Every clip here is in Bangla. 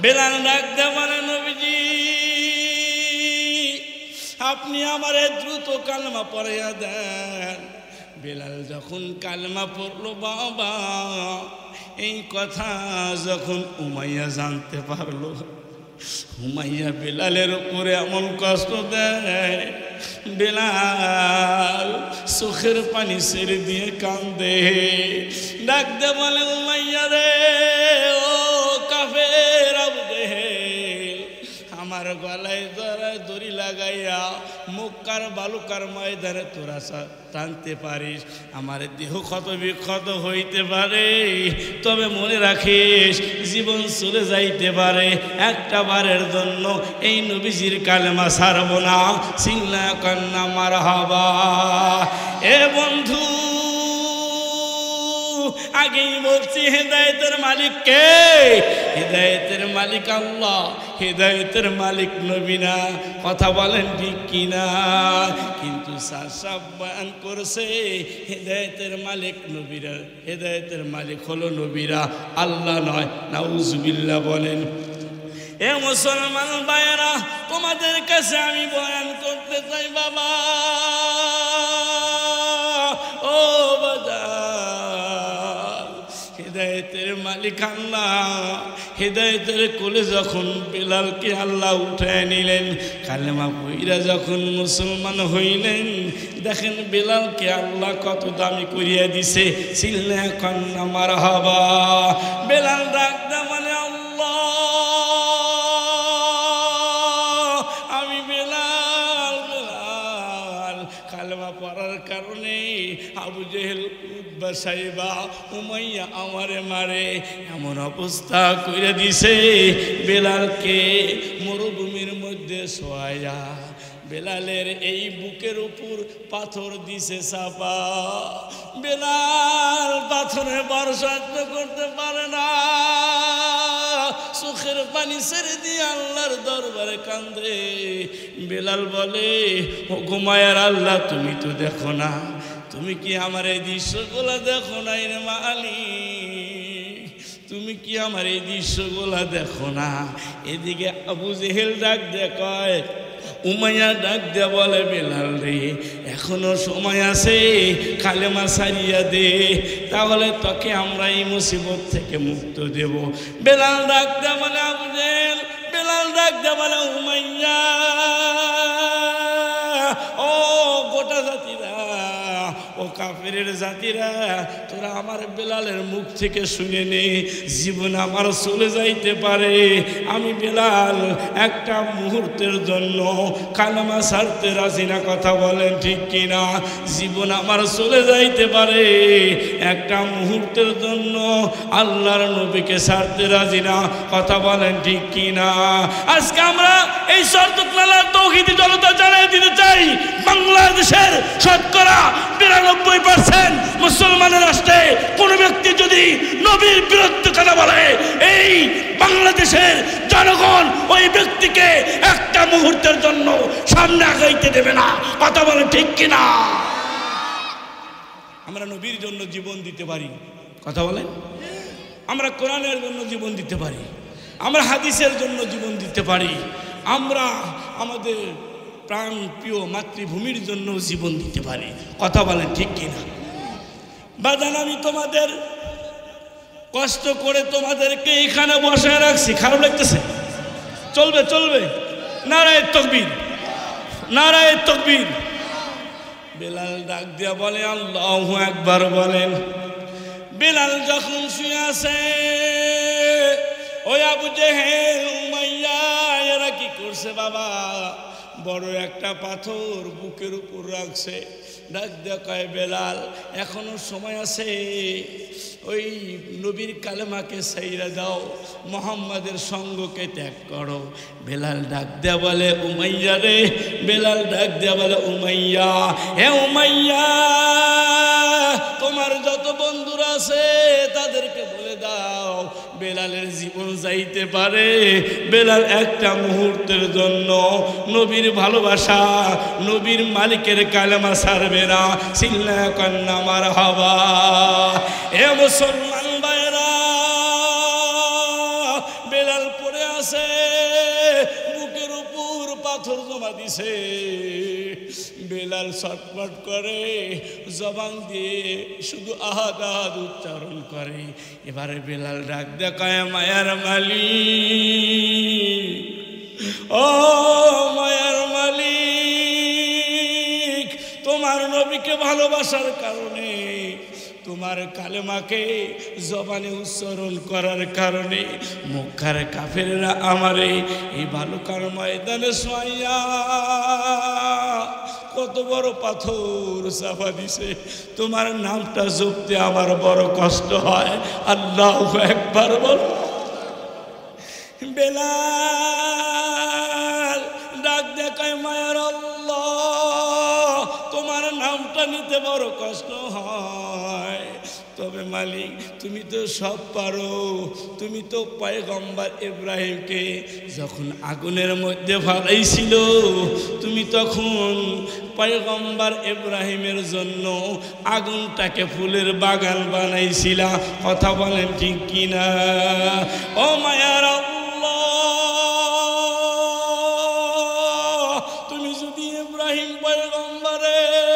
বেলাল ডাকতে বলে নবীজি আপনি আমারে দ্রুত কালেমা পড়াইয়া দেন। বেলাল যখন কালেমা পড়লো বাবা, এই কথা যখন উমাইয়া জানতে পারলো, উমাইয়া বেলালের উপরে এমন কষ্ট দেয়, বেলাল চোখের পানি ছেড়ে দিয়ে কান্দে। ডাকতে বলে উমাইয়া রে, ও কাফের আবু জেহেল, আমার গলায় দড়ি লাগাইয়া মক্কার বালুকার ময়দানে তোরা টানতে পারিস, আমার দেহ ক্ষত বিক্ষত হইতে পারে, তবে মনে রাখিস জীবন চলে যাইতে পারে, একটা বারের জন্য এই নবীজির কালেমা ছাড়ব না। চিল্লা কান্না মারহাবা। এ বন্ধু আগেই বলছি হেদায়েতের মালিক কে? হেদায়েতের মালিক আল্লাহ, হেদায়েতের মালিক নবী না। কথা বলেন ঠিক কিনা? কিন্তু সাহেব বয়ান করছে হেদায়েতের মালিক নবীরা, হেদায়েতের মালিক হলো নবীরা, আল্লাহ নয়। নাউজুবিল্লাহ বলেন। এ মুসলমান ভাইয়েরা, তোমাদের কাছে আমি বয়ান করতে চাই বাবা, ও বাজার, হেদায়েতের মালিক আল্লাহ। হেদায়েতের কোলে যখন বেলালকে আল্লাহ উঠায় নিলেন, কালেমা পইরা যখন মুসলমান হইলেন, দেখেন বেলালকে আল্লাহ কত দামি করিয়া দিছে। চিল্লা কান্না মারহাবা। বেলাল ডাকতে মানে আল্লাহ, আমি বেলাল, বেলাল কালেমা পড়ার কারণে আবু জেহেল, উতবা, সাইবা, উমাইয়া আমারে মারে, এমন অবস্থা কইরা দিছে। বেলালকে মরুভূমির মধ্যে শোয়ায়া বেলালের এই বুকের উপর পাথর দিছে চাপা। বেলাল পাথরে বরসাত করতে পারে না, চোখের পানি ছেড়ে দিয়ে আল্লাহর দরবারে কান্দে। বেলাল বলে, ও ঘুমায়ার আল্লাহ, তুমি তো দেখো না, তুমি কি আমার এই দৃশ্যগুলা দেখো নাই রে মালিক? তুমি কি আমার এই দৃশ্যগুলা দেখো না? এদিকে আবু জেহেল ডাক দিয়ে কয়, উমাইয়া ডাক দিয়ে বলে, বেলাল রে এখনো সময় আছে, কালেমা ছাড়িয়া দে, তাহলে তোকে আমরা এই মুসিবত থেকে মুক্ত দেব। বেলাল ডাক দিয়ে বলে আবু জেহেল, বেলাল ডাক দিয়ে বলে উমাইয়া, ও গোটা জাতিরা, ও কাফেরের জাতিরা, তোরা আমার বেলালের মুখ থেকে শুনে নে, জীবন আমার চলে যাইতে পারে, আমি বেলাল একটা মুহূর্তের জন্য কালেমা ছাড়তে রাজি না। কথা বলেন ঠিক কিনা? জীবন আমার চলে যাইতে পারে, একটা মুহূর্তের জন্য আল্লাহর নবীকে ছাড়তে রাজি না। কথা বলেন ঠিক কিনা? আজকে আমরা এই শর্তকলার তৌহিদি জনতা জানাই দিতে চাই, বাংলাদেশের শতকরা ৯২% মুসলমানের রাষ্ট্রে কোন ব্যক্তি যদি নবীর বিরুদ্ধে কথা বলে, এই বাংলাদেশের জনগণ ওই ব্যক্তিকে একটা মুহূর্তের জন্য সামনে আগাইতে দেবে না। কথা বলে ঠিক কিনা? আমরা নবীর জন্য জীবন দিতে পারি। কথা বলেন। আমরা কোরআনের জন্য জীবন দিতে পারি, আমরা হাদিসের জন্য জীবন দিতে পারি, আমরা আমাদের প্রাণ প্রিয় মাতৃভূমির জন্য জীবন দিতে পারি। কথা বলেন ঠিক কিনা? বাজান, আমি তোমাদের কষ্ট করে তোমাদেরকে এখানে বসায় রাখছি, খারাপ লাগতেছে? চলবে চলবে। নারায়ে তাকবীর, নারায়ে তাকবীর। বেলাল ডাক দিয়া বলে আল্লাহু আকবার বলেন। বেলাল যখন শুয়ে আছে, ওই আবু জেহেল, উমাইয়া এরা কি করছে বাবা? বড় একটা পাথর বুকের উপর রাখছে। ডাক দিয়া কয়, বেলাল এখনো সময় আছে, ওই নবীর কালেমাকে ছাইরা দাও, মুহাম্মাদের সঙ্গকে ত্যাগ করো। বেলাল ডাক দিয়া বলে উমাইয়া রে, বেলাল ডাক দিয়া বলে উমাইয়া, হে উমাইয়া, তোমার যত বন্ধুরা আছে তাদেরকে বলে দাও বেলালের জীবন যাইতে পারে, বেলাল একটা মুহূর্তের জন্য নবীর ভালোবাসা, নবীর মালিকের কালেমা ছাড়বে না। চিল্লা কান্না মারহাবা। এ মুসলমান ভাইরা, বেলাল পড়ে আছে, বুকের উপর পাথর জমা দিছে। বেলাল ছটফট করে, জবান দিয়ে শুধু আহাদ আহাদ উচ্চারণ করে। এবারে বেলাল ডাক দেখায়, মায়ার মালিক, ও মায়ার মালিক, তোমার নবীকে ভালোবাসার কারণে, তোমার কালেমাকে জবানে উচ্চারণ করার কারণে মক্কার কাফেররা আমারে এই বালুকার ময়দানে শোয়াইয়া কত বড় পাথর চাপা দিছে। তোমার নামটা জপতে আমার বড় কষ্ট হয়। আল্লাহু আকবার বল। বেলাল ডাক দেখায়, মায়ার আল্লাহ, তোমার নামটা নিতে বড় কষ্ট হয়, তবে মালিক তুমি তো সব পারো। তুমি তো পয়গম্বর ইব্রাহিমকে যখন আগুনের মধ্যে ফালাইছিল, তুমি তখন পয়গম্বর ইব্রাহিমের জন্য আগুনটাকে ফুলের বাগান বানাইছিলা। কথা বলেন ঠিক কিনা? ও মায়ার আল্লাহ, তুমি যদি ইব্রাহিম পয়গম্বরের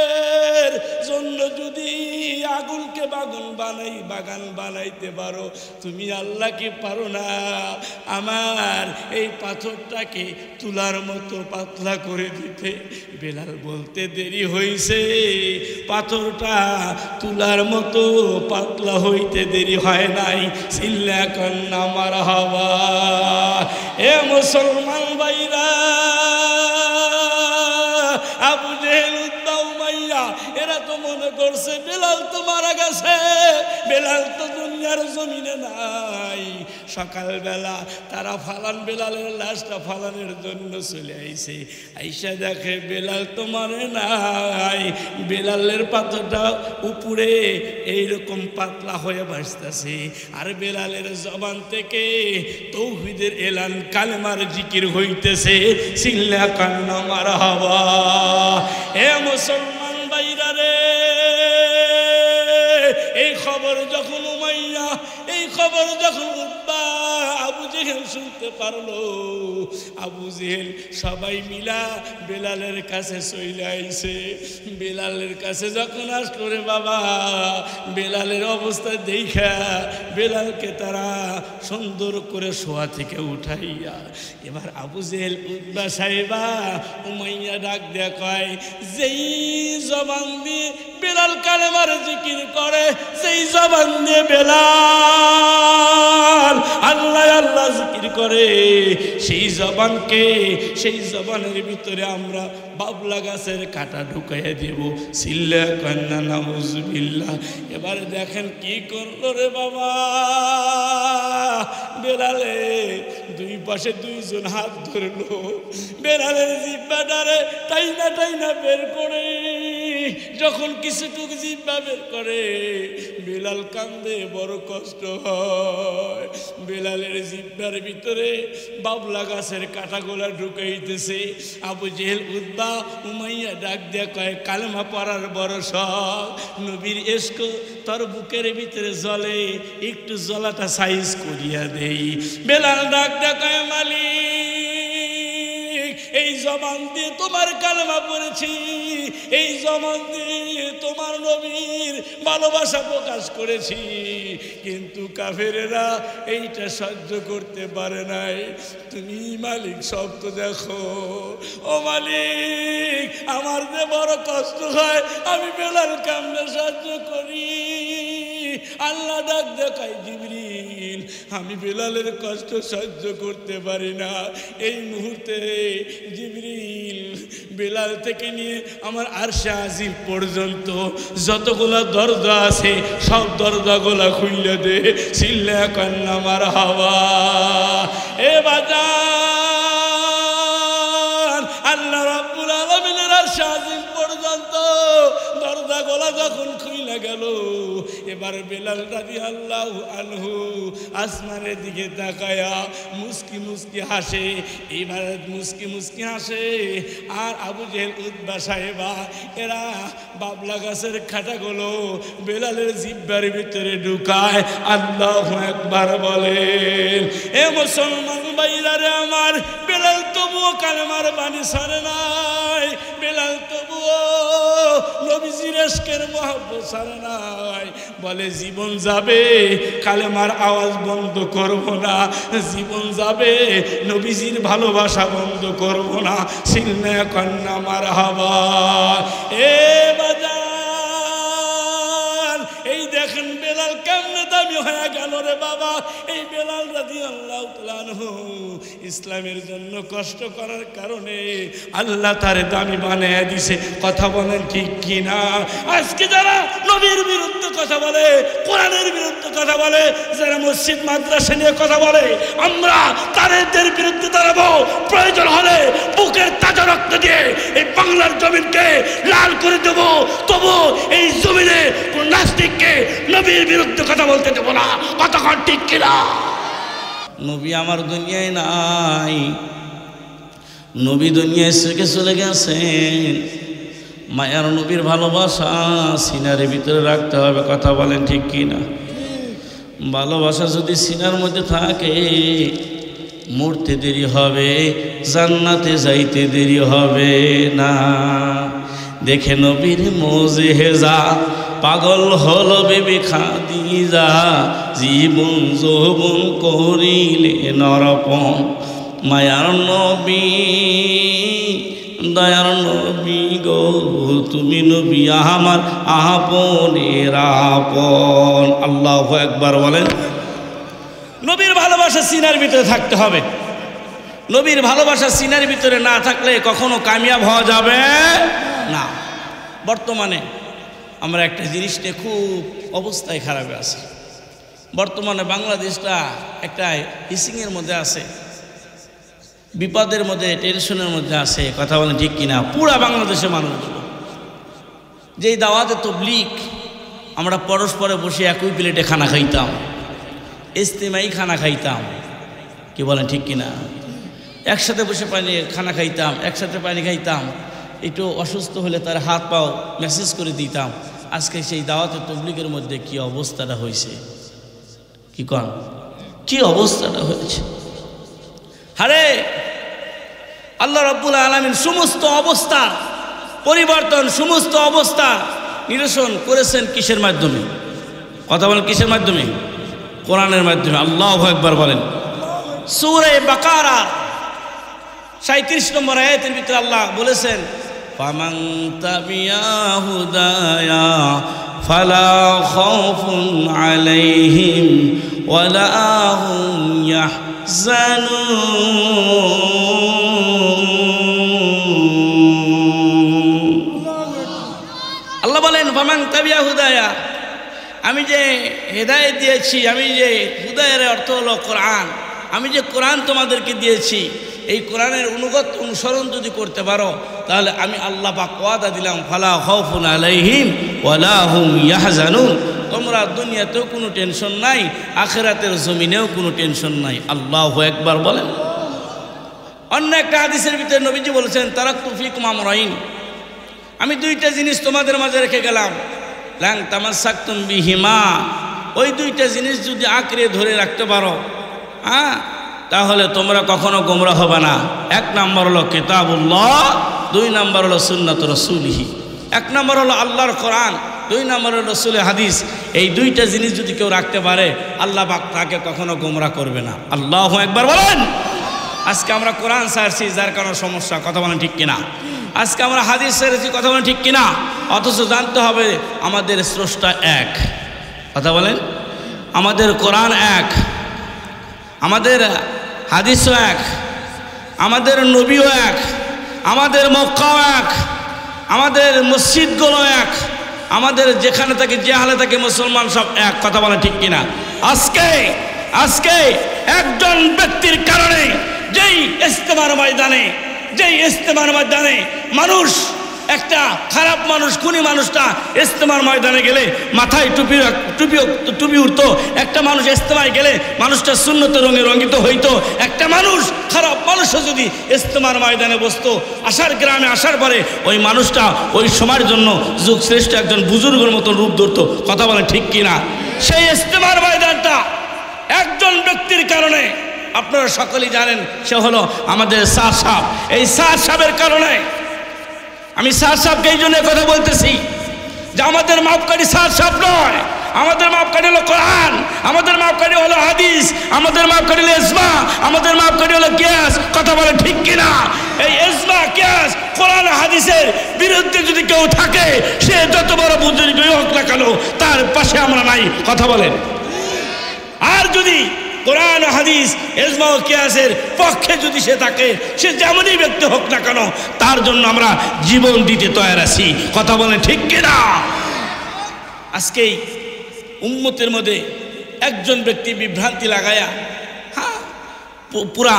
জন্য যদি আগুনকে বাগান বানাইতে পারো, তুমি আল্লাহ কি পারো না আমার এই পাথরটাকে তুলার মতো পাতলা করে দিতে? বেলাল বলতে দেরি হইছে, পাথরটা তুলার মতো পাতলা হইতে দেরি হয় নাই। চিল্লা কান্না মারহাবা। এ মুসলমান ভাইরা, আবু জেহেল, উতবা, উমাইয়া এরা তো মনে করছে বেলাল তো মারা গেছে, বেলাল তো দুনিয়ার জমিনে নাই। সকালবেলা তারা বেলালের লাশটা ফালানোর জন্য চলে আইছে। আইসা দেখে বেলাল তো মরে নাই, বেলালের পাথরটা উপরে এইরকম পাতলা হয়ে ভাসতেছে, আর বেলালের জবান থেকে তৌহিদের এলান, কালেমার জিকির হইতেছে। চিল্লা কান্না মারহাবা। এ মুসলমান ভাইরা রে, এই খবর যখন উমাইয়া, এই খবর যখন উতবা, আবু জেহেল শুনতে পারলো, আবু জেহেল সবাই মিলা বেলালের কাছে চলে আইছে। বেলালের কাছে যখন আসলো রে বাবা, বেলালের অবস্থা দেখা বেলালকে তারা সুন্দর করে শোয়া থেকে উঠাইয়া, এবার আবু জেহেল, উতবা সাহেবা, উমাইয়া ডাক দেয়া কয়, যেই জবান দিয়ে বেলাল কালেমার জিকির করে, সেই জবান দিয়ে বেলাল আল্লাহ আল্লাহ জিকির করে, সেই জবানকে, সেই জবানের ভিতরে আমরা বাবলা গাছের কাঁটা ঢুকাইয়া দেব। চিল্লা কান্না নাউজুবিল্লাহ। এবার দেখেন কি করলো রে বাবা, বেলালে দুই পাশে দুইজন হাত ধরলো, বেলালের জিহ্বাটারে টাইনা টাইনা বের করে, যখন কিছুটুকু জিহ্বা বের করে বেলাল কান্দে, বড় কষ্ট হয়। বেলালের জিহ্বার ভিতরে বাবলা গাছের কাঁটাগুলা ঢুকাইতেছে। আবু জেহেল, উতবা, উমাইয়া ডাক দেয়া কয়, কালেমা পড়ার বড় শখ, নবীর ইশক তোর বুকের ভিতরে জ্বলে, একটু জ্বলাটা সাইজ করিয়া দেই। বেলাল ডাক দেয়া কয়, মালিক, এই জবান দিয়ে তোমার কালেমা পড়েছি, এই জবান দিয়ে তোমার নবীর ভালোবাসা প্রকাশ করেছি, কিন্তু কাফেরেরা এইটা সহ্য করতে পারে নাই। তুমি মালিক সব তো দেখো। ও মালিক, আমার যে বড় কষ্ট হয়, আমি বেলাল কেমনে সহ্য করি? আল্লাহ ডাক দেখায়, জিবরিল, আমি বেলালের কষ্ট সহ্য করতে পারি না। এই মুহূর্তে জিবরিল বেলাল থেকে নিয়ে আমার আরশে আজিম পর্যন্ত যতগুলা দরজা আছে সব দরজাগুলা খুইলে দে। চিল্লা কান্না মারহাবা। এ বাজার, আল্লাহ রাব্বুল আলামিনের আরশে আজিম পর্যন্ত দরজাগুলা যখন খুইলা গেল, এবার বেলাল রাদিয়াল্লাহু আনহু আসমানের দিকে তাকায়া মুস্কি মুস্কি হাসে। এইবার মুস্কি মুস্কি হাসে, আর আবু জেহেল, উতবা সাহেবা এরা বাবলা গাছের কাঁটাগুলো বেলালের জিহ্বার ভিতরে ঢুকায়। আল্লাহু আকবার বলেন। এ মুসলমান ভাইরা রে আমার, বেলাল তবুও কালেমার বাণী ছাড়ে নাই, বেলাল তবুও নবীজির ইশকের মহব্বত ছাড়ে নাই। বলে জীবন যাবে কালেমার আওয়াজ বন্ধ করব না, জীবন যাবে নবীজির ভালোবাসা বন্ধ করব না। সিলনা কন্যা মারহাবা। এ বাজার, এই দেখেন বেলাল কেমনে দামি হয়ে গেল রে বাবা। এই বেলাল রাদিয়াল্লাহু তাআলা আনহু ইসলামের জন্য কষ্ট করার কারণে আল্লাহ তারে দামি বানিয়ে দিছে। কথা বলেন ঠিক কিনা? আজকে যারা নবীর বিরুদ্ধে কথা বলে, কোরআনের বিরুদ্ধে কথা বলে, যারা মসজিদ মাদ্রাসা নিয়ে কথা বলে, আমরা তাদের বিরুদ্ধে দাঁড়াবো। প্রয়োজন হলে বুকের তাজা রক্ত দিয়ে এই বাংলার জমিনকে লাল করে দেব, তবু এই জমিনে কোন নাস্তিককে নবীর বিরুদ্ধে কথা বলতে দেব না। কতক্ষণ ঠিক কিনা? নবী আমার দুনিয়ায় নাই, নবী দুনিয়ায় থেকে চলে গেছেন। মায়ার নবীর ভালোবাসা সিনার ভিতরে রাখতে হবে। কথা বলেন ঠিক কিনা? ভালোবাসা যদি সিনার মধ্যে থাকে, মরতে দেরি হবে, জান্নাতে যাইতে দেরি হবে না। দেখে নবীর মোজেজা, পাগল হলো বিবি খাদিজা, জীবন যৌবন করিলে নরপণ। মায়ার নবী, দয়ার নবী গো, তুমি নবী আমার আপনের আপন। আল্লাহু আকবার বলেন। নবীর ভালোবাসা সিনার ভিতরে থাকতে হবে। নবীর ভালোবাসা সিনার ভিতরে না থাকলে কখনো কামিয়াব হওয়া যাবে না। বর্তমানে আমরা একটা জিনিস নিয়ে খুব অবস্থায় খারাপ আছে। বর্তমানে বাংলাদেশটা একটা হিসিংয়ের মধ্যে আছে, বিপদের মধ্যে, টেনশনের মধ্যে আছে। কথা বলেন ঠিক কিনা? পুরা বাংলাদেশের মানুষগুলো যেই দাওয়াতে তাবলীগ, আমরা পরস্পরে বসে একই প্লেটে খানা খাইতাম, ইজতিমাই খানা খাইতাম। কি বলেন ঠিক কিনা? একসাথে বসে খানা খাইতাম, একসাথে পানি খাইতাম। একটু অসুস্থ হলে তার হাত পাও মেসেজ করে দিতাম। আজকে সেই দাওয়াতে তাবলীগের মধ্যে কি অবস্থাটা হয়েছে, কি কন, কি অবস্থাটা হয়েছে। আরে আল্লাহ রাব্বুল আলামিন সমস্ত অবস্থা পরিবর্তন, সমস্ত অবস্থা নিরসন করেছেন কিসের মাধ্যমে? কথা বলেন কিসের মাধ্যমে? কোরআনের মাধ্যমে। আল্লাহু আকবার বলেন। সূরা বাকারা 37 নম্বর আয়াতের ভিতরে আল্লাহ বলেছেন, ফামান তাবিয়া হুদায়া ফালা খাউফুন আলাইহিম ওয়ালা হুম ইয়াহজানুন। আল্লাহ বলেন, ফামান তাবিয়া হুদায়া, আমি যে হেদায়েত দিয়েছি, আমি যে হুদায়ের অর্থ হলো কোরআন, আমি যে কোরআন তোমাদেরকে দিয়েছি, এই কোরআনের অনুসরণ যদি করতে পারো তাহলে আমি আল্লাহ পাক ওয়াদা দিলাম, ফালা খাউফুন আলাইহিম ওয়ালা হুম ইয়াহজানুন। তোমরা দুনিয়াতেও কোনো টেনশন নাই, আখিরাতের জমিনেও কোনো টেনশন নাই। আল্লাহু আকবার বলেন। অন্য একটা হাদিসের ভিতরে নবীজি বলেছেন, তারাকতু ফিকুম আমরাইন, আমি দুইটা জিনিস তোমাদের মাঝে রেখে গেলাম, লাং তামাসসাকতুম বিহিমা, ওই দুইটা জিনিস যদি আঁকড়ে ধরে রাখতে পারো, তাহলে তোমরা কখনো গোমরা হবে না। এক নম্বর হলো কিতাবুল্লাহ, দুই নম্বর হলো সুন্নাত রাসূলিহি। এক নম্বর হলো আল্লাহর কোরআন, দুই নম্বর হলো রাসূলের হাদিস। এই দুইটা জিনিস যদি কেউ রাখতে পারে, আল্লাহ পাক তাকে কখনো গোমরা করবে না। আল্লাহু আকবার বলেন। আজকে আমরা কোরআন ছাড়ছি, যার কারণে সমস্যা। কথা বলেন ঠিক কিনা? আজকে আমরা হাদিস ছেড়েছি, কথা বলেন ঠিক কিনা? অথচ জানতে হবে আমাদের স্রষ্টা এক। কথা বলেন, আমাদের কোরআন এক, আমাদের হাদিসও এক, আমাদের নবীও এক, আমাদের মক্কাও এক, আমাদের মসজিদগুলো এক, আমাদের যেখানে থাকে, যে হালে থাকে মুসলমান সব এক। কথা বলেন ঠিক কিনা? আজকে একজন ব্যক্তির কারণে যেই ইজতেমার ময়দানে মানুষ, একটা খারাপ মানুষ, খুনি মানুষটা ইজতেমার ময়দানে গেলে মাথায় টুপি উঠতো, একটা মানুষ ইজতেমায় গেলে মানুষটা সুন্নতের রঙে রঙিত হইতো। একটা মানুষ, খারাপ মানুষও যদি ইজতেমার ময়দানে বসতো, গ্রামে আসার পরে ওই মানুষটা ওই সময়ের জন্য যুগ শ্রেষ্ঠ একজন বুজুর্গের মতন রূপ ধরতো। কথা বলে ঠিক কিনা? সেই ইজতেমার ময়দানটা একজন ব্যক্তির কারণে আপনারা সকলেই জানেন, সে হলো আমাদের স্যার সাহেব। এই স্যার সাহেবের কারণে আমি স্যার সাহেবকে এই জন্য কথা বলতেছি যে আমাদের মাপকাঠি স্যার সাহেব নয়, আমাদের মাপকাঠি হলো কোরআন, আমাদের মাপকাঠি হলো হাদিস, আমাদের মাপকাঠি হলো ইজমা, আমাদের মাপকাঠি হলো কিয়াস। কথা বলে ঠিক কিনা? এই ইজমা কিয়াস কোরআন হাদিসের বিরুদ্ধে যদি কেউ থাকে, সে যত বড় বুজুর্গই হোক না কেন, তার পাশে আমরা নাই। কথা বলেন। আর যদি কোরআন হাদিস ইজমা ও কিয়াসের পক্ষে যদি সে থাকে, সে যেমনই ব্যক্তি হোক না কেন, তার জন্য আমরা জীবন দিতে তৈরি আছি। কথা বলেন ঠিক কিনা? আজকেই উম্মতের মধ্যে একজন ব্যক্তি বিভ্রান্তি লাগায়া পুরা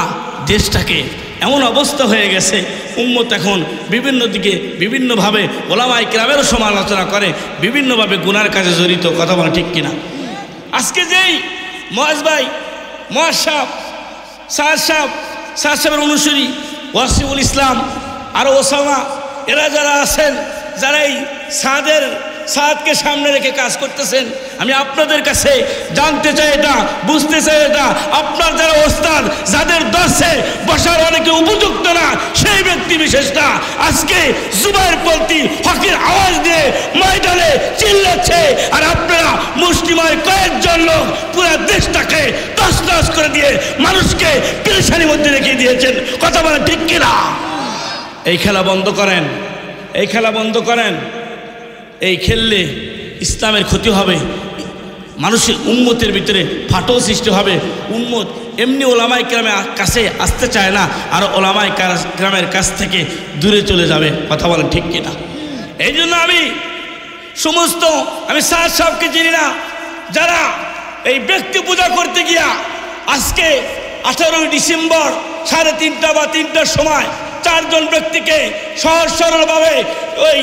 দেশটাকে এমন অবস্থা হয়ে গেছে, উম্মত এখন বিভিন্ন দিকে বিভিন্নভাবে ওলামায়ে কেরামেরও সমালোচনা করে, বিভিন্নভাবে গুনার কাজে জড়িত। কথা বলেন ঠিক কিনা? আজকে যেই মুয়াজ ভাই, মুয়াজ সাহেব, সাদ সাহেবের অনুসারী ওয়াসিউল ইসলাম আর ওসামা, এরা যারা আছেন, যারা এই সাদকে সামনে রেখে কাজ করতেছেন, আমি আপনাদের কাছে জানতে চাই, এটা বুঝতে চাই, এটা আপনার যারা ওস্তাদ, যাদের দর্শে বসার অনেকে উপযুক্ত না, সেই ব্যক্তি বিশেষটা আজকে জুবাইর পন্থী হকের আওয়াজ দিয়ে ময়দানে চিল্লাচ্ছে, আর আপনারা মুসলিমের কয়েকজন লোক পুরো দেশটাকে তছনছ করে দিয়ে মানুষকে পেরেশানির মধ্যে রেখে দিয়েছেন। কথা বলেন ঠিক কিনা? এই খেলা বন্ধ করেন, এই খেলা বন্ধ করেন। এই খেললে ইসলামের ক্ষতি হবে, মানুষের উম্মতের ভিতরে ফাটল সৃষ্টি হবে। উম্মত এমনি ওলামায়ে কেরামের কাছে আসতে চায় না, আর ওলামায়ে কেরামের কাছ থেকে দূরে চলে যাবে। কথা বলেন ঠিক কিনা? এই জন্য আমি সাদ সাহেবকে চিনি না, যারা এই ব্যক্তি পূজা করতে গিয়া আজকে 18 ডিসেম্বর 3:30 বা 3টার সময় 4 জন ব্যক্তিকে সহজ সরলভাবে ওই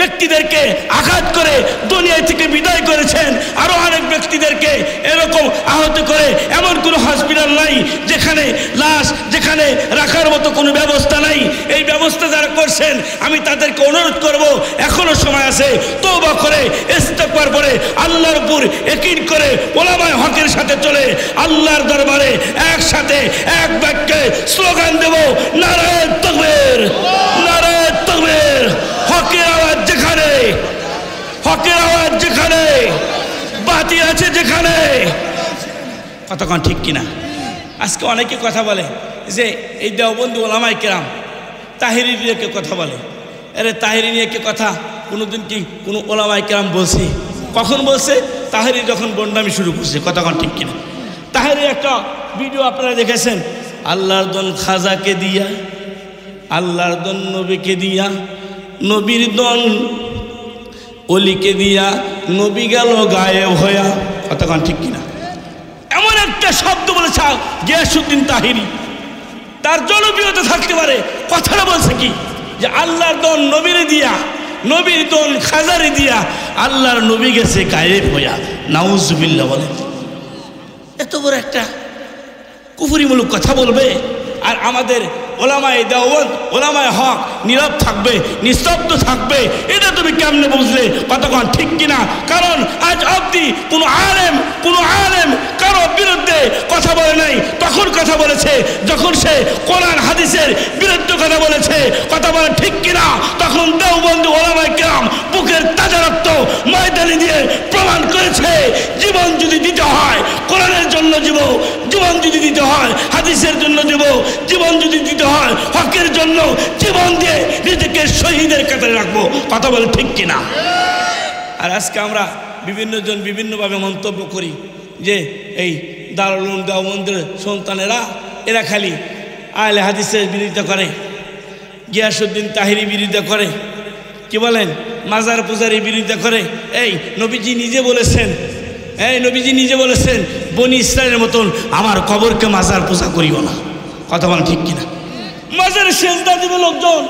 ব্যক্তিদেরকে আঘাত করে দুনিয়া থেকে বিদায় করেছেন। আরো অনেক ব্যক্তিদেরকে এরকম আহত করে, এমন কোনো হসপিটাল নাই যেখানে লাশ যেখানে রাখার মতো কোনো ব্যবস্থা নাই। এই ব্যবস্থা যারা করছেন, আমি তাদেরকে অনুরোধ করব, এখনো সময় আছে, তওবা করে ইস্তেগফার করে আল্লাহর উপর ইয়াকিন করে ওলামায়ে হকের সাথে চলে আল্লাহর দরবারে একসাথে এক বাক্যে স্লোগান দেব, নারায়ে তাকবীর, নারায়ে তাকবীর। হকের আওয়াজ যেখানে, হকের আওয়াজ যেখানে, বাতিল আছে যেখানে। কতক্ষণ ঠিক কিনা? আজকে অনেকে কথা বলে যে এই দেওবন্দি ওলামায়ে কেরাম তাহিরি নিয়ে কে কথা বলে। আরে তাহিরি নিয়ে কে কথা কোনোদিন কি কোনো ওলামায়ে কেরাম বলছে? কখন বলছে? তাহিরি যখন বন্ডামি শুরু করছে। কতক্ষণ ঠিক কিনা? তাহিরি একটা ভিডিও আপনারা দেখেছেন, আল্লাহর দন খাজাকে দিয়া, আল্লাহর দন নবীকে দিয়া, নবীর দন অলিকে দিয়া, নবী গেল গায়েব হইয়া। কতক্ষণ ঠিক কিনা? এমন একটা শব্দ বলেছে গিয়াসউদ্দিন তাহিরি, তার জনপ্রিয়তা থাকতে পারে, কথাটা বলছে কি যে আল্লাহর দন নবীরে দিয়া, নবীর দন খাজারে দিয়া, আল্লাহর নবী গেছে গায়েব হইয়া। নাউজুবিল্লাহ বলেন। এত বড় একটা কুফরিমূলক কথা বলবে, আর আমাদের ওলামায়ে দেওবন্দ, ওলামায়ে হক নীরব থাকবে, নিস্তব্ধ থাকবে। এটা তুমি কেমনে বুঝলে? কতক্ষণ ঠিক কিনা? কারণ আজ অবধি কোনো আলেম কারো বিরুদ্ধে কথা বলে নাই। তখন কথা বলেছে যখন সে কোরআন হাদিসের বিরুদ্ধে কথা বলেছে। কথা বলে ঠিক কিনা? তখন দেওবন্দি ওলামায়ে কেরাম বুকের তাজা রক্ত ময়দানে দিয়ে প্রমাণ করেছে, জীবন যদি দিতে হয় কোরআনের জন্য জীবন যদি দিতে হয়, হাদিসের জন্য জীবন যদি দিতে হয়, হকের জন্য জীবন দিয়ে নিজেকে শহীদের কাতারে রাখবো। কথা বলে ঠিক কিনা? আর আজকে আমরা বিভিন্নজন বিভিন্নভাবে মন্তব্য করি যে এই দারুল উলুম দেওবন্দের সন্তানেরা এরা খালি আহলে হাদিসের বিরোধিতা করে, গিয়াসউদ্দিন তাহিরি বিরোধিতা করে, কি বলেন মাজার পূজারী বিরোধিতা করে। এই নবীজি নিজে বলেছেন, নবীজি নিজে বলেছেন বনি ইসরায়েলের মতন আমার কবরকে মাজার পূজা করিও না। কথা বলেন ঠিক কিনা? মাজারে সেজদা দিবে লোকজন,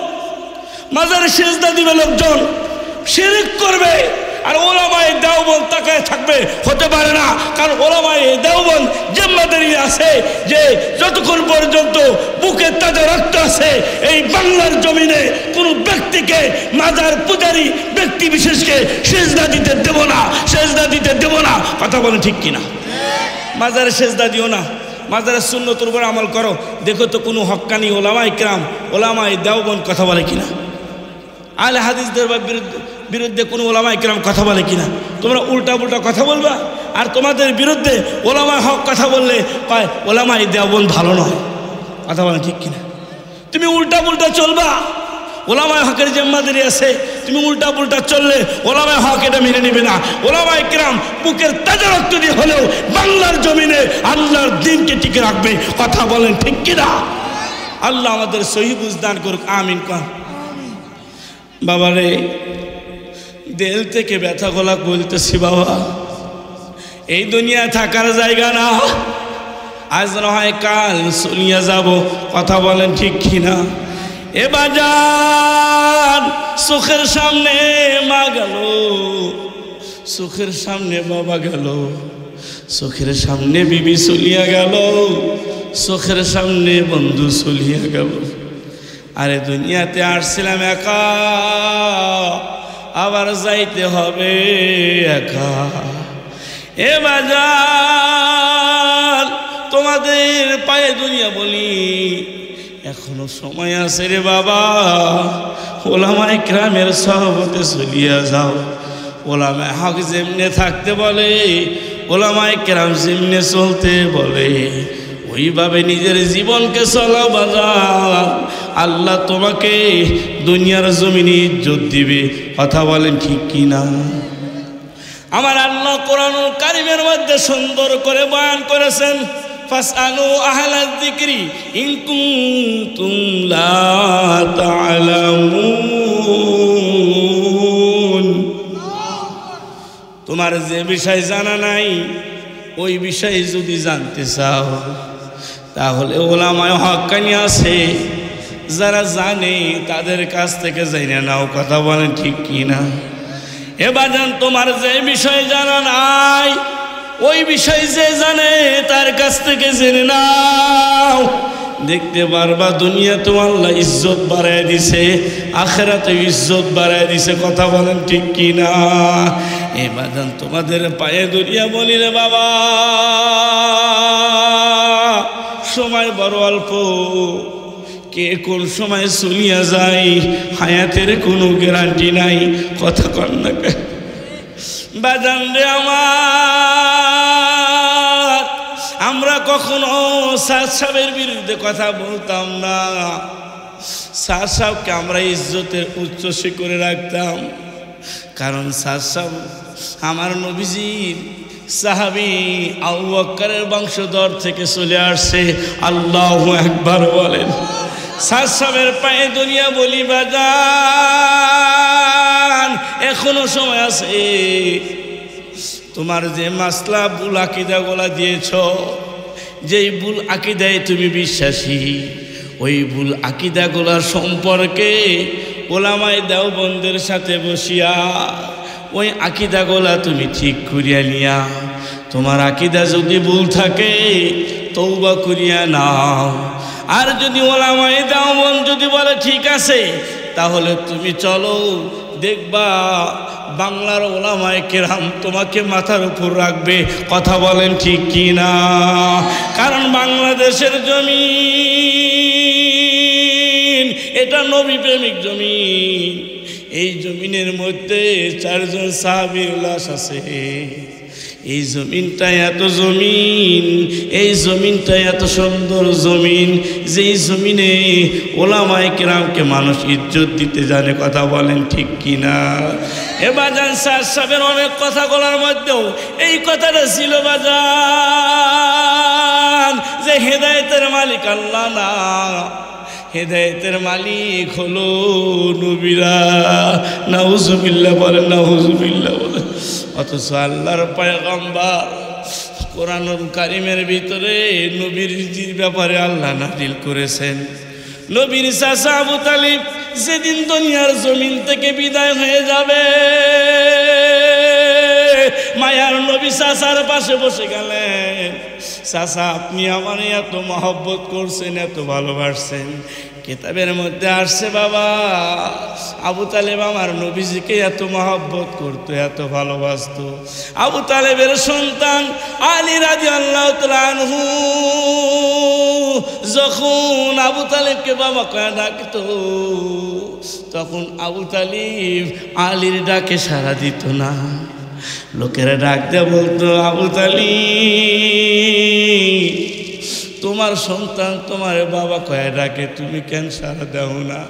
মাজারে সেজদা দিবে লোকজন, শিরক করবে, আর ওলামায়ে দেওবন্দ তাকায় থাকবে? হতে পারে না। কারণ ওলামায়ে দেওবন্দ জিম্মাদারি আছে যে যতক্ষণ পর্যন্ত বুকের তাজা রক্ত আছে, এই বাংলার জমিনে কোনো ব্যক্তিকে, মাজার পূজারী ব্যক্তি বিশেষকে সেজদা দিতে দেব না, সেজদা দিতে দেব না। কথা বলেন ঠিক কিনা? মাজারে সেজদা দিও না, মাজারের সুন্নতের উপর আমল করো। দেখো তো কোনো হক্কানি ওলামায়ে কেরাম, ওলামায়ে দেওবন্দ কথা বলে কিনা, আহলে হাদিসদের বিরুদ্ধে কোনো ওলামায়ে কেরাম কথা বলে কিনা। তোমরা উল্টা পুল্টা কথা বলবা, আর তোমাদের বিরুদ্ধে ওলামায়ে হক কথা বললে কয় ওলামায়ে দেওবন্দ ভালো নয়। কথা বলেন ঠিক কিনা? তুমি উল্টা পুল্টা চলবা, ওলামায়ে হকের জিম্মাদারি আছে। তুমি উল্টা পুল্টা চললে ওলামায়ে হক এটা মেনে নেবে না। ওলামায়ে কেরাম বুকের তাজা রক্ত দিয়ে হলেও বাংলার জমিনে আল্লাহর দ্বীনকে টিকে রাখবে। কথা বলেন ঠিক কিনা? আল্লাহ আমাদের সহি বুঝ দান করুক, আমিন কর। বাবারে, দিল থেকে ব্যথা গলা বলতেছি, বাবা এই দুনিয়া থাকার জায়গা না, আজ না হয় কাল চলিয়া যাব। কথা বলেন ঠিক কিনা? এ বাজান, চোখের সামনে মা গেল, চোখের সামনে বাবা গেল, চোখের সামনে বিবি চলিয়া গেল, চোখের সামনে বন্ধু চলিয়া গেল। আরে দুনিয়াতে আসছিলাম একা, আবার যাইতে হবে একা। এ বাজান, তোমাদের পায়ে দুনিয়া বলি এখনো সময় আছে রে বাবা। ওলামায়ে কেরামের সহবতে চলিয়া যাও। ওলামায়ে হক যেমনে থাকতে বলে, ওলামায়ে কেরাম যেমনে চলতে বলে, ওইভাবে নিজের জীবনকে চালাও বাজার। আল্লাহ তোমাকে দুনিয়ার জমিনে ইজ্জত দিবে। কথা বলেন ঠিক কিনা? আমার আল্লাহ কোরআনুল কারীমের মধ্যে সুন্দর করে বয়ান করেছেন, ফাসআলু আহলায যিকরি ইন কুনতুম লা তা'লামুন। তোমার যে বিষয় জানা নাই, ওই বিষয়ে যদি জানতে চাও তাহলে ওলামায়ে হক্কানি আছে, যারা জানে তাদের কাছ থেকে জেনে নাও। কথা বলেন ঠিক কিনা? এবার জান, তোমার যে বিষয় জানা নাই, ওই বিষয় যে জানে তার কাছ থেকে জেনে নাও। দেখতে পারবা দুনিয়াতে আল্লাহ ইজ্জত বাড়ায় দিছে, আখিরাতে ইজ্জত বাড়ায় দিছে। কথা বলেন ঠিক কিনা? এবার জান, তোমাদের পায়ে দুনিয়া বলি রে বাবা, সময় বড় অল্প, কে কোন সময় চলিয়া যায় হায়াতের কোনো গ্যারান্টি নাই। কথা কন না বাজান রে আমার, আমরা কখনো স্যার সাহেবের বিরুদ্ধে কথা বলতাম না। স্যার সাহেবকে আমরা ইজ্জতের উচ্চ শিখরে রাখতাম, কারণ স্যার সাহেব আমার নবীজির সাহাবী আবু বকরের বংশধর থেকে চলে আসছে। আল্লাহু আকবার বলেন। স্যার সাহেবের পায়ে দুনিয়া বলি বাজান, এখনো সময় আছে। তোমার যে মাসলা ভুল আকিদা গোলা দিয়েছ, যেই ভুল আকিদায় তুমি বিশ্বাসী, ওই ভুল আকিদা গোলা সম্পর্কে ওলামায়ে দেওবন্দের সাথে বসিয়া ওই আকিদা গোলা তুমি ঠিক করিয়া নিয়া, তোমার আকিদা যদি ভুল থাকে তওবা করিয়া নাও। আর যদি ওলামায়ে দেওবন্দ যদি বলে ঠিক আছে, তাহলে তুমি চলো, দেখবা বাংলার ওলামায়ে কেরাম তোমাকে মাথার উপর রাখবে। কথা বলেন ঠিক কিনা? কারণ বাংলাদেশের জমিন এটা নবী প্রেমিক জমিন। এই জমিনের মধ্যে 4 জন সাহাবীর লাশ আছে। এই জমিনটা এত জমিন, এই জমিনটা এত সুন্দর জমিন, যেই জমিনে ওলামায়ে কেরামকে মানুষ ইজ্জত দিতে জানে। কথা বলেন ঠিক কিনা? এ বাজান, স্যার সাহেবের অনেক কথা বলার মধ্যেও এই কথাটা ছিল বাজান, যে হেদায়েতের মালিক আল্লাহ না, হেদায়েতের মালিক হলো নবীরা। নাউজুবিল্লাহ বলেন, নাউজুবিল্লাহ বলেন। অথচ আল্লাহর পয়গম্বর কোরআনুল কারীমের ভিতরে নবীর ব্যাপারে আল্লাহ নাযিল করেছেন। নবীর চাচা আবু তালিব যেদিন দুনিয়ার জমিন থেকে বিদায় হয়ে যাবে, মায়ার নবী চাচার পাশে বসে গেলেন। চাচা আপনি আমার এত মহব্বত করছেন, এত ভালোবাসছেন। কিতাবের মধ্যে আসছে বাবা, আবু তালেব আমার নবীজিকে এত মহব্বত করতো, এত ভালোবাসতো। আবু তালেবের সন্তান আলী রাদিয়াল্লাহু তাআলা আনহু যখন আবু তালেবকে বাবা কয়ে ডাকতো, তখন আবু তালিব আলীর ডাকে সাড়া দিত না। লোকেরা ডাক দিয়ে বলতো, আবু তালিব তোমার সন্তান তোমার বাবা কয়ে ডাকে, তুমি কেন সাড়া দাও না?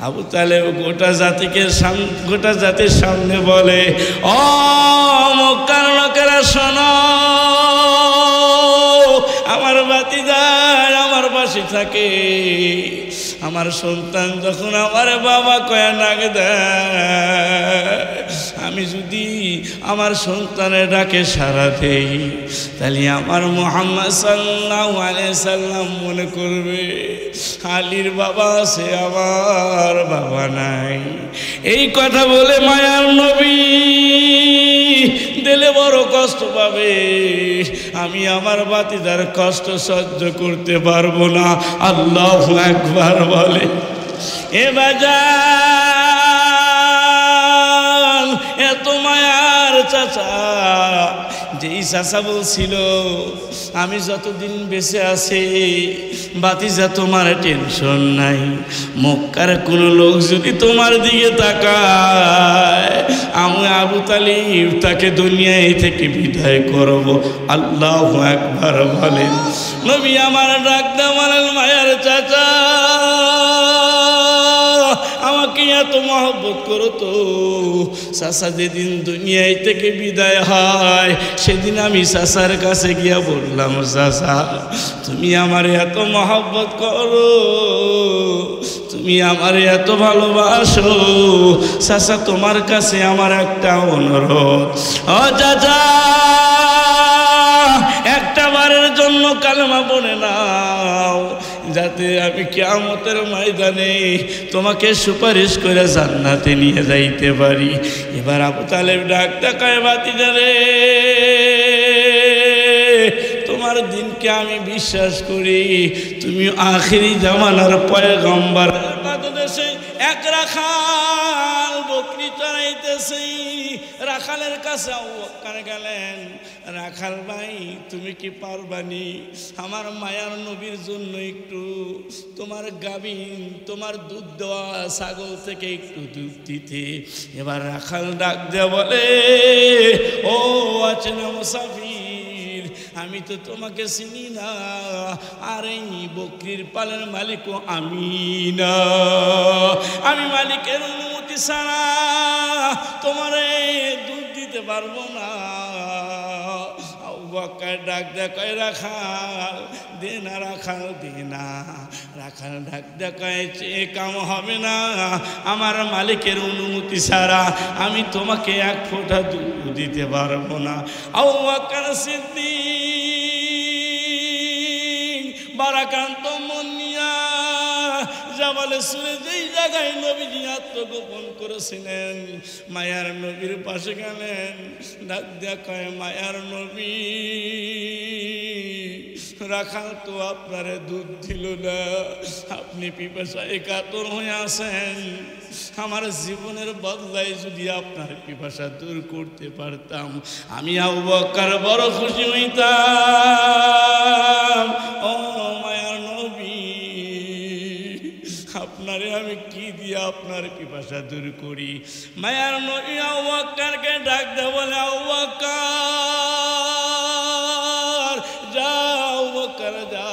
আবু তালেব গোটা জাতির সামনে বলে, ও মক্কার লোকেরা শোনো, আমার ভাতিজা আমার পাশে থাকে। আমার সন্তান যখন আমার বাবা কয়ে ডাক দেয়, আমি যদি আমার সন্তানের ডাকে সাড়া দেই, তাহলে আমার মুহাম্মদ সাল্লাল্লাহু আলাইহি সাল্লাম মনে করবে আলীর বাবা আছে, আমার বাবা নাই। এই কথা বলে মায়ার নবী দিলে বড় কষ্ট পাবে। আমি আমার ভাতিজার কষ্ট সহ্য করতে পারবো না। আল্লাহু আকবার বলে। এ বাজান, এত মায়ার চাচা, যেই চাচা বলছিল আমি যতদিন বেঁচে আছি ভাতিজা তোমার টেনশন নাই, মক্কার কোন লোক যদি তোমার দিকে তাকায় আমি আবু তালিব তাকে দুনিয়ায় থেকে বিদায় করব। আল্লাহু আকবার বলেন। নবী আমার ডাক দেওয়া বলেন, মায়ার চাচা আমাকে এত মহব্বত করো তো, চাচা যেদিন দুনিয়ায় থেকে বিদায় হয় সেদিন আমি চাচার কাছে গিয়া বললাম, চাচা তুমি আমার এত মহব্বত করো, তুমি আমার এত ভালোবাসো, চাচা তোমার কাছে আমার একটা অনুরোধ, ও চাচা একটা বারের জন্য কালেমা পড়ে নাও, যাতে আমি কিয়ামতের ময়দানে তোমাকে সুপারিশ করে জান্নাতে নিয়ে যাইতে পারি। এবার আবু তালেব ডাক দেখায়, ভাতিজা রে, তোমার দিনকে আমি বিশ্বাস করি, তুমি আখিরি জামানার পয়গম্বর। বাংলাদেশে এক রাখাল বকরি চড়াইতেছে, রাখালের কাছে ওখানে গেলেন, রাখাল ভাই তুমি কি পারবানি আমার মায়ার নবীর জন্য একটু তোমার গাভীন, তোমার দুধ দেওয়া ছাগল থেকে একটু দুধ দিতে? এবার রাখাল ডাক দেয়া বলে, ও আছে না মুসাফির, আমি তো তোমাকে চিনি না, আর এই বকরির পালের মালিকও আমি না, আমি মালিকের অনুমতি ছাড়া তোমারে দুধ দিতে পারবো না। ডাক দেখায়, রাখাল দে না, রাখাল দে না। রাখাল ডাক দেখায়, চেয়ে কাম হবে না, আমার মালিকের অনুমতি ছাড়া আমি তোমাকে এক ফোঁটা দুধ দিতে পারবো না। আবু বকর সিদ্দিক বারাকান্ত মন নিয়া জাবালে সুরে যেই জায়গায় নবীজি আত্মগোপন করেছিলেন, মায়ার নবীর পাশে গেলেন, ডাক দেখায়, মায়ার নবী রাখাল তো আপনারে দুধ দিল না, আপনি পিপাসায় কাতর হয়ে আছেন, আমার জীবনের বদলায় যদি আপনার পিপাসা দূর করতে পারতাম আমি আবু বকর বড় খুশি হইতাম। ও মায়ার নবী, আপনারে আমি কি দিয়ে আপনার পিপাসা দূর করি? মায়ার নবী আবু বকরকে ডাক দেয়, বলে আবু বকর যাও, বকর যা,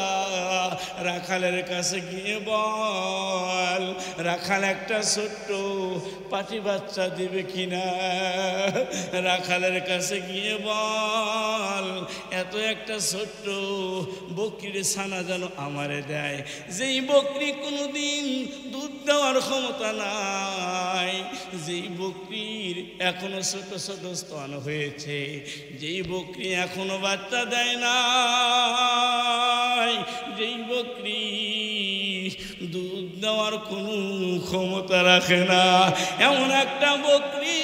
রাখালের কাছে গিয়ে বল রাখাল একটা ছোট্ট পাটি বাচ্চা দিবে কিনা। রাখালের কাছে গিয়ে বল এত একটা ছোট্ট বকরির ছানা যেন আমারে দেয়, যেই বকরি কোনোদিন দুধ দেওয়ার ক্ষমতা নাই, যেই বকরির এখনো ছোট ছোট স্তন হয়েছে, যেই বকরি এখনো বাচ্চা দেয় না, যেই বকরি দুধ দেওয়ার কোনো ক্ষমতা রাখে না, এমন একটা বকরি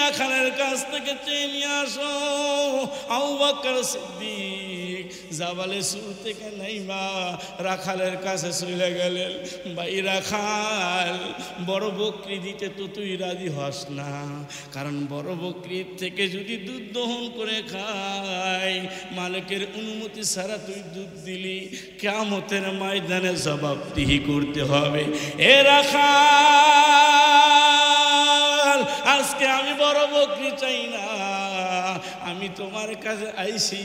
রাখালের কাছ থেকে চেয়ে নিয়ে আসো। আবু বকর সিদ্দিক জাবালে সুর থেকে নাইমা রাখালের কাছে চলে গেলেন। ভাই রাখাল, বড় বকরি দিতে তো তুই রাজি হস না, কারণ বড় বকরির থেকে যদি দুধ দহন করে খাই, মালিকের অনুমতি ছাড়া তুই দুধ দিলি, কিয়ামতের ময়দানে জবাবদিহি করতে হবে। এ রাখাল, আজকে আমি বড় বকরি চাই না, আমি তোমার কাছে আইছি,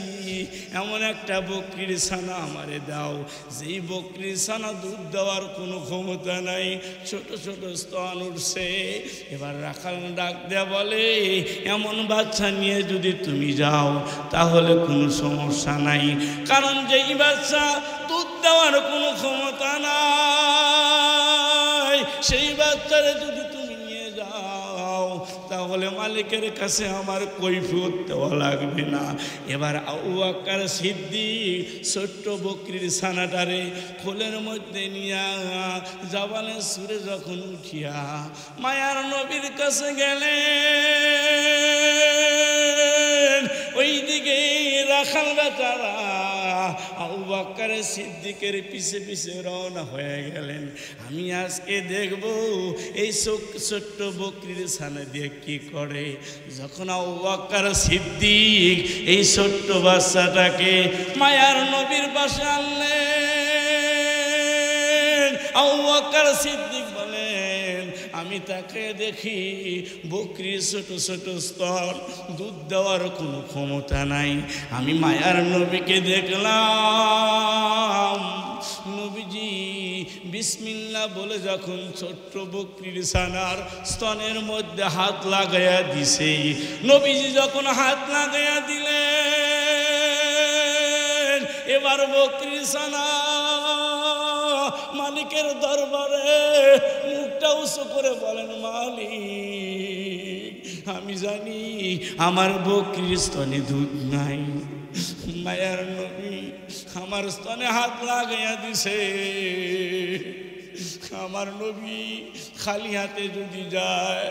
এমন একটা বকরির ছানা আমারে দাও, যেই বকরির ছানা দুধ দেওয়ার কোনো ক্ষমতা নাই, ছোট ছোট স্তন উঠছে। এবার রাখাল ডাক দেয়া বলে, এমন বাচ্চা নিয়ে যদি তুমি যাও তাহলে কোনো সমস্যা নাই, কারণ যেই বাচ্চা দুধ দেওয়ার কোনো ক্ষমতা নাই, সেই বাচ্চারে যদি তুমি নিয়ে যাও তাহলে মালিকের কাছে আমার কৈফিয়ত দেওয়া লাগবে না। এবার আবু বকর সিদ্দিক ছোট্ট বকরির ছানাটারে খোলের মধ্যে নিয়া জাবানের সুরে যখন উঠিয়া মায়ার নবীর কাছে গেলেন, ওইদিকে রাখাল বেচারা আবু বকর সিদ্দিকের পিছে পিছে রওনা হয়ে গেলেন। আমি আজকে দেখব এই ছোট্ট বকরির ছানা দিয়ে কি করে। যখন আবু বকর সিদ্দিক এই ছোট্ট বাচ্চাটাকে মায়ার নবীর পাশে আনলেন, আবু বকর সিদ্দিক বলেন, আমি তাকে দেখি বকরির ছোট ছোট স্তন, দুধ দেওয়ার কোনো ক্ষমতা নাই। আমি মায়ার নবীকে দেখলাম, নবীজি বিসমিল্লাহ বলে যখন ছোট্ট বকরির ছানার স্তনের মধ্যে হাত লাগাইয়া দিছে, নবীজি যখন হাত লাগাইয়া দিলেন, এবার বকরির ছানা মালিকের দরবারে মুখটা উঁচু করে বলেন, মালিক, আমি জানি আমার বকরির স্তনে দুধ নাই। মায়ার নবী আমার স্তনে হাত লাগাইয়া দিছে, আমার নবী খালি হাতে যদি যায়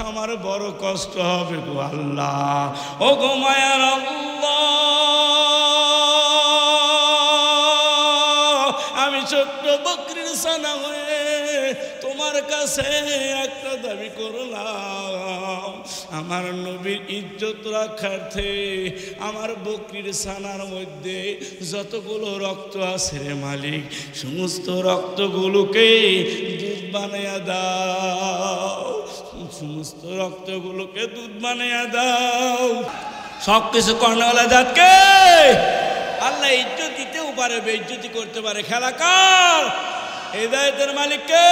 আমার বড় কষ্ট হবে গো আল্লাহ। ও গো মায়ার আল্লাহ, আমি ছোট্ট বকরির ছানা হয়ে তোমার কাছে একটা দাবি করলাম, আমার নবীর ইজ্জত রাখার্থে আমার বকরির ছানার মধ্যে যতগুলো রক্ত আছে রে মালিক, সমস্ত রক্তগুলোকে দুধ বানাইয়া দাও, সমস্ত রক্তগুলোকে দুধ বানাইয়া দাও। সব কিছু কর্ণওয়ালা জাতকে আল্লাহ ইজ্জত দিতেও পারে, বেইজ্জতি করতে পারে। খেলা কার? হিদায়াতের মালিককে।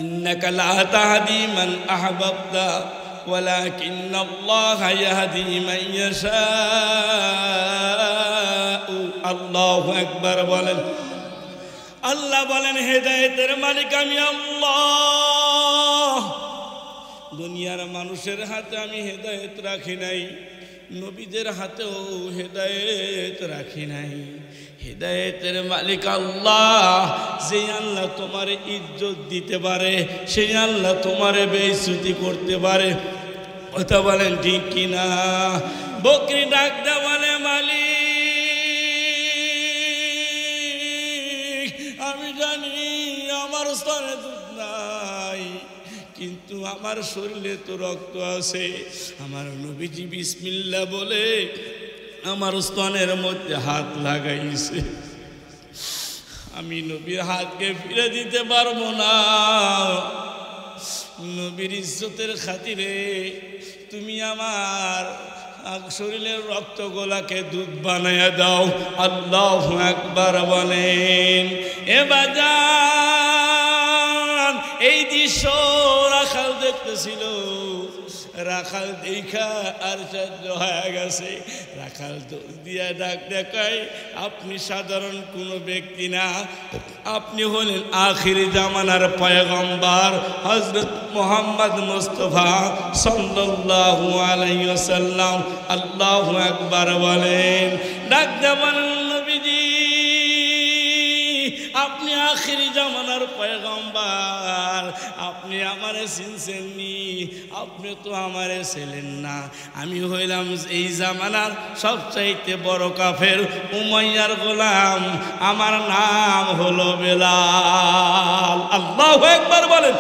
ইন্নাকা লা তাহদি মান আহবাবতা ওয়ালাকিন্নাল্লাহা ইয়াহদি মান ইয়াশাউ। আল্লাহু আকবার বলেন। আল্লাহ বলেন, হিদায়াতের মালিক আমি আল্লাহ। দুনিয়ার মানুষের হাতে আমি হেদায়েত রাখি নাই, নবীদের হাতেও হেদায়েত রাখি নাই। হেদায়েতের মালিক আল্লাহ। যে আল্লাহ তোমার ইজ্জত দিতে পারে, সেই আল্লাহ তোমার বেইজ্জতি করতে পারে। কথা বলেন ঠিক কিনা? বকরি ডাক দে বলে, মালিক, আমি জানি আমার স্তনে দুধ নাই, কিন্তু আমার শরীরে তো রক্ত আছে। আমার নবীজি বিসমিল্লাহ বলে আমার স্তনের মধ্যে হাত লাগাইছে, আমি নবীর হাতকে ফিরে দিতে পারবো না। নবীর ইজ্জতের খাতিরে তুমি আমার শরীরের রক্তগুলাকে দুধ বানাইয়া দাও। আল্লাহু আকবার বলেন। এ বাজান, এই দৃশ্য রাখাল দেখতেছিল। রাখাল দেখা আশ্চর্য হয়ে গেছে। রাখাল দৌড় দিয়া ডাক দেখায়, আপনি সাধারণ কোনো ব্যক্তি না, আপনি হলেন আখিরি জামানার পয়গম্বর হযরত মুহাম্মদ মুস্তাফা সাল্লাল্লাহু আলাইহি ওয়াসাল্লাম। আল্লাহু আকবার বলেন। ডাক দেয়া বলেন, নবীজি, আপনি আখিরি জামানার পয়গম্বর, আপনি আমারে চিনছেননি? আপনি তো আমারে ছিলেন না। আমি হইলাম এই জামানার সবচাইতে বড় কাফের, উমাইয়ার গোলাম। আমার নাম হলো বেলাল। আল্লাহু আকবার বলেন।